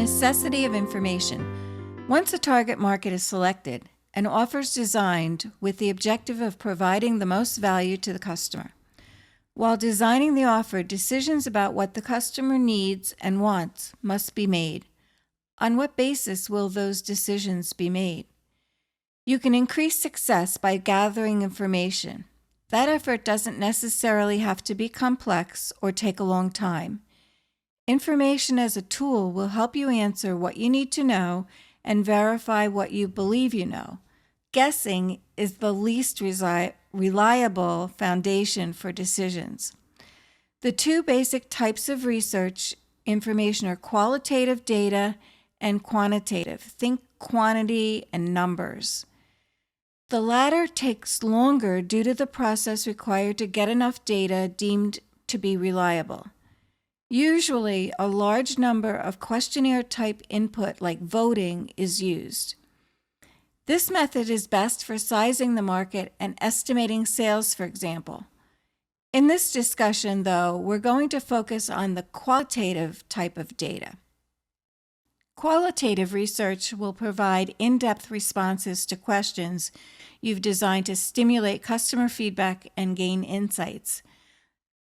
necessity of information. Once a target market is selected, an offer is designed with the objective of providing the most value to the customer. While designing the offer, decisions about what the customer needs and wants must be made. On what basis will those decisions be made? You can increase success by gathering information. That effort doesn't necessarily have to be complex or take a long time. Information as a tool will help you answer what you need to know and verify what you believe you know. Guessing is the least reliable foundation for decisions. The two basic types of research information are qualitative data and quantitative. Think quantity and numbers. The latter takes longer due to the process required to get enough data deemed to be reliable. Usually, a large number of questionnaire-type input like voting is used. This method is best for sizing the market and estimating sales, for example. In this discussion, though, we're going to focus on the qualitative type of data. Qualitative research will provide in-depth responses to questions you've designed to stimulate customer feedback and gain insights.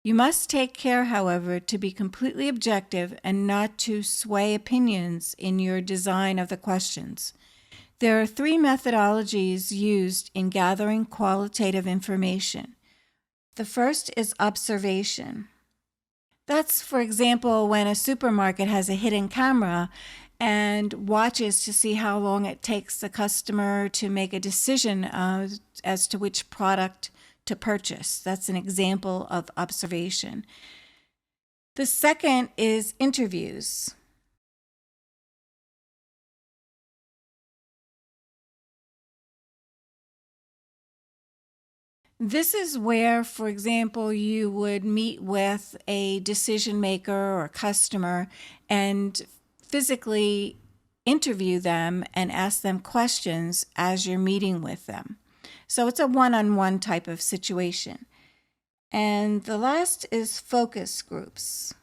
You must take care, however, to be completely objective and not to sway opinions in your design of the questions. There are three methodologies used in gathering qualitative information. The first is observation. That's, for example, when a supermarket has a hidden camera and watches to see how long it takes the customer to make a decision as to which product to purchase. That's an example of observation. The second is interviews. This is where, for example, you would meet with a decision maker or customer and physically interview them and ask them questions as you're meeting with them. So it's a one-on-one type of situation. And the last is focus groups.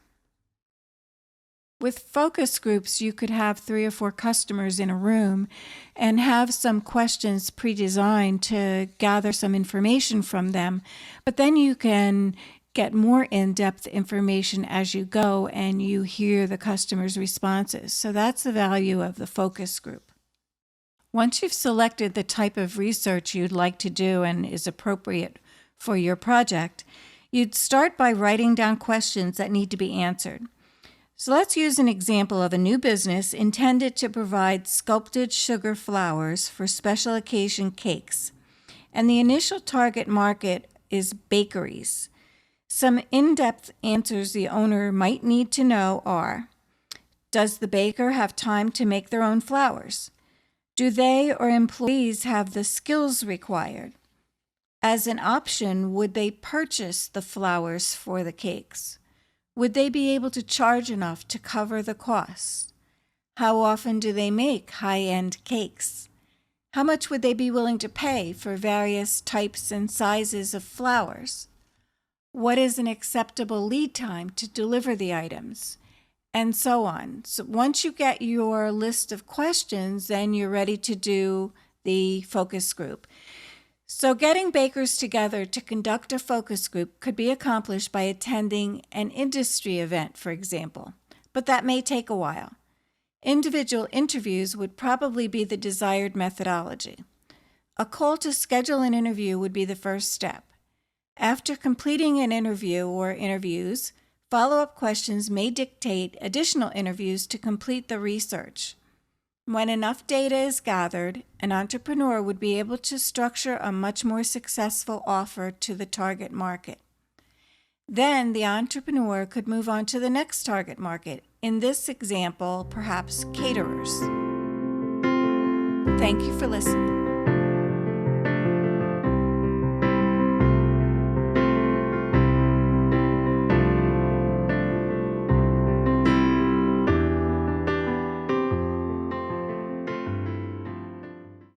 With focus groups, you could have 3 or 4 customers in a room and have some questions pre-designed to gather some information from them, but then you can get more in-depth information as you go and you hear the customer's responses. So that's the value of the focus group. Once you've selected the type of research you'd like to do and is appropriate for your project, you'd start by writing down questions that need to be answered. So let's use an example of a new business intended to provide sculpted sugar flowers for special occasion cakes. And the initial target market is bakeries. Some in-depth answers the owner might need to know are: does the baker have time to make their own flowers? Do they or employees have the skills required? As an option, would they purchase the flowers for the cakes? Would they be able to charge enough to cover the costs? How often do they make high-end cakes? How much would they be willing to pay for various types and sizes of flowers? What is an acceptable lead time to deliver the items? And so on. So once you get your list of questions, then you're ready to do the focus group. So getting bakers together to conduct a focus group could be accomplished by attending an industry event, for example, but that may take a while. Individual interviews would probably be the desired methodology. A call to schedule an interview would be the first step. After completing an interview or interviews, follow-up questions may dictate additional interviews to complete the research. When enough data is gathered, an entrepreneur would be able to structure a much more successful offer to the target market. Then the entrepreneur could move on to the next target market, in this example, perhaps caterers. Thank you for listening.